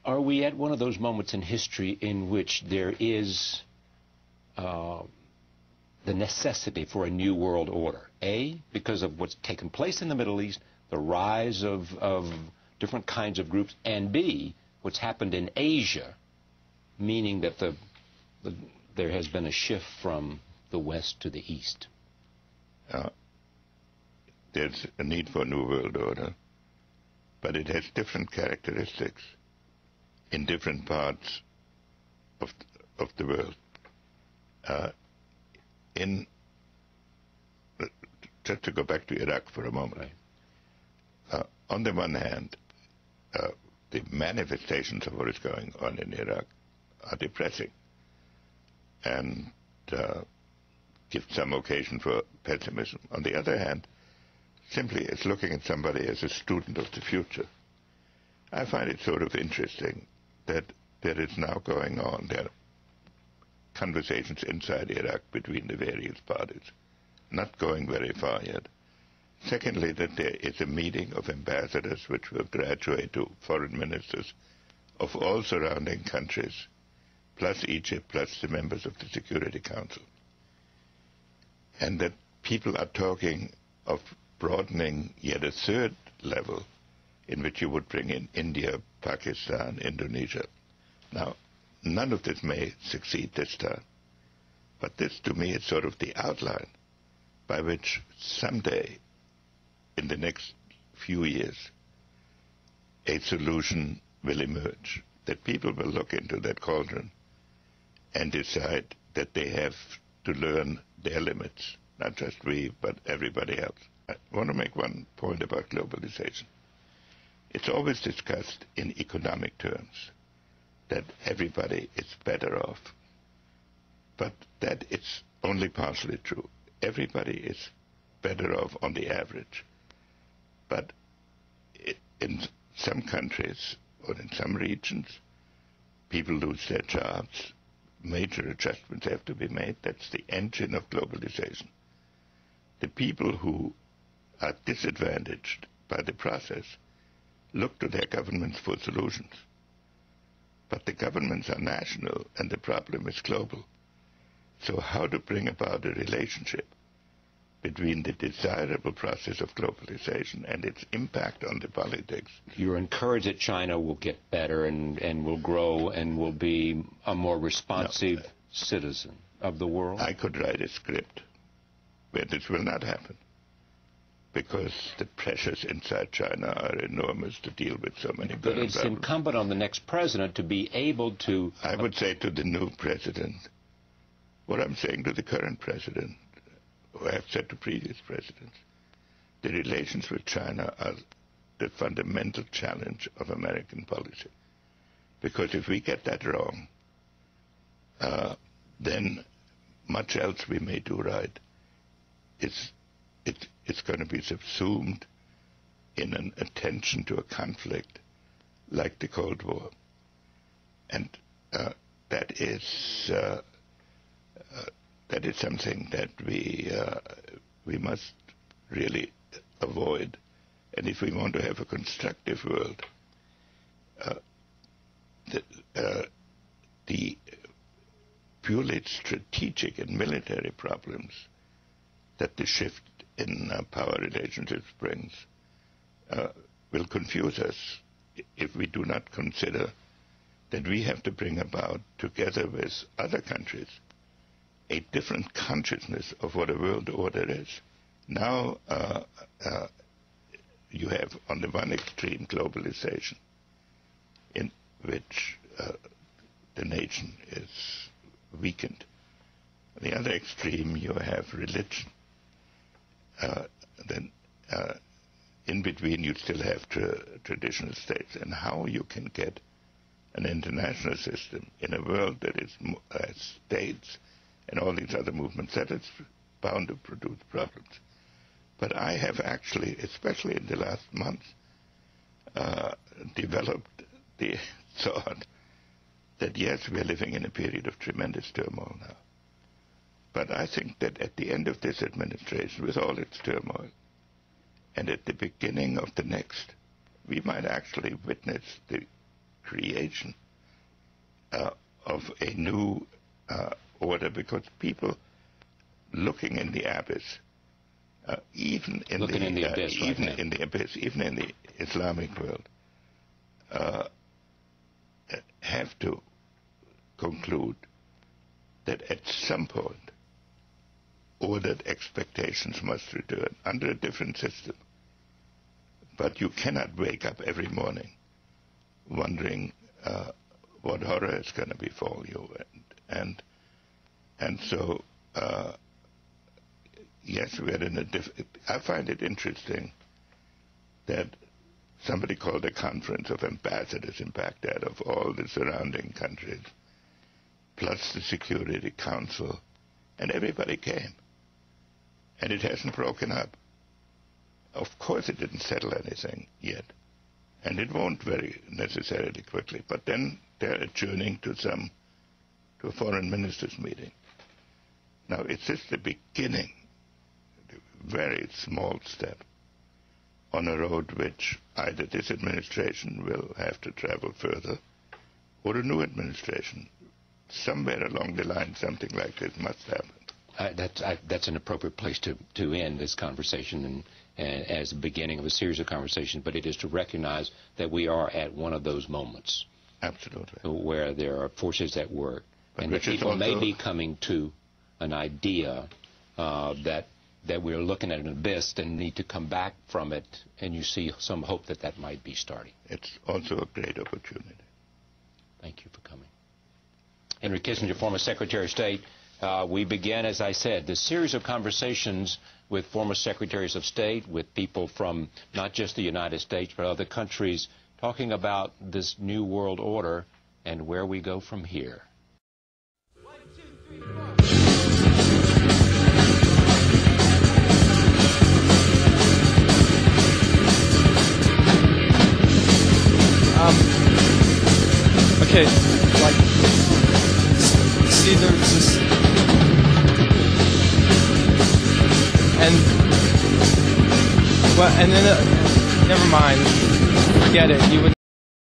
Are we at one of those moments in history in which there is the necessity for a new world order? A, because of what's taken place in the Middle East, the rise of different kinds of groups, and B, what's happened in Asia, meaning that there has been a shift from the West to the East. There's a need for a new world order, but it has different characteristics in different parts of the world. Just to go back to Iraq for a moment. Right. On the one hand, the manifestations of what is going on in Iraq are depressing and give some occasion for pessimism. On the other hand, simply as looking at somebody as a student of the future, I find it sort of interesting that there is now going on, there are conversations inside Iraq between the various parties, not going very far yet. Secondly, that there is a meeting of ambassadors which will graduate to foreign ministers of all surrounding countries, plus Egypt, plus the members of the Security Council. And that people are talking of broadening yet a third level in which you would bring in India, Pakistan, Indonesia. Now, none of this may succeed this time, but this to me is sort of the outline by which someday in the next few years a solution will emerge, that people will look into that cauldron and decide that they have to learn their limits, not just we, but everybody else. I want to make one point about globalization. It's always discussed in economic terms, that everybody is better off. But that is only partially true. Everybody is better off on the average. But in some countries or in some regions, people lose their jobs. Major adjustments have to be made. That's the engine of globalization. The people who are disadvantaged by the process look to their governments for solutions. But the governments are national and the problem is global. So how to bring about a relationship between the desirable process of globalization and its impact on the politics? You're encouraged that China will get better and will grow and will be a more responsive citizen of the world? I could write a script where this will not happen, because the pressures inside China are enormous to deal with so many But it's problems. incumbent on the next president to be able to... I would say to the new president what I'm saying to the current president, who I have said to previous presidents. The relations with China are the fundamental challenge of American policy. Because if we get that wrong, then much else we may do right. It's going to be subsumed in an attention to a conflict like the Cold War. And that is something that we must really avoid. And if we want to have a constructive world, the purely strategic and military problems that the shift in power relationships brings will confuse us if we do not consider that we have to bring about, together with other countries, a different consciousness of what a world order is. Now you have on the one extreme globalization, in which the nation is weakened. On the other extreme you have religion. Then in between you still have traditional states. And how you can get an international system in a world that is states and all these other movements, that is bound to produce problems. But I have actually, especially in the last month, developed the thought that yes, we are living in a period of tremendous turmoil now. But I think that at the end of this administration, with all its turmoil, and at the beginning of the next, we might actually witness the creation of a new order, because people looking in the abyss, even in the Islamic world, have to conclude that at some point ordered expectations must return under a different system. But you cannot wake up every morning wondering what horror is going to befall you. And so, yes, we are in a I find it interesting that somebody called a conference of ambassadors in Baghdad of all the surrounding countries, plus the Security Council, and everybody came. And it hasn't broken up. Of course it didn't settle anything yet, and it won't very necessarily quickly, but then they're adjourning to a foreign ministers meeting. Now, it's just the beginning, a very small step on a road which either this administration will have to travel further, or a new administration. Somewhere along the line, something like this must happen. That's an appropriate place to end this conversation, and as the beginning of a series of conversations, but it is to recognize that we are at one of those moments. Absolutely. Where there are forces at work, but and that people may be coming to an idea that we're looking at an abyss and need to come back from it, and you see some hope that might be starting. It's also a great opportunity. Thank you for coming. Henry Kissinger, former Secretary of State. We began, as I said, this series of conversations with former secretaries of state, with people from not just the United States, but other countries, talking about this new world order and where we go from here. 1, 2, 3, 4. Okay, like, see, there's this, and then, never mind, forget it, you would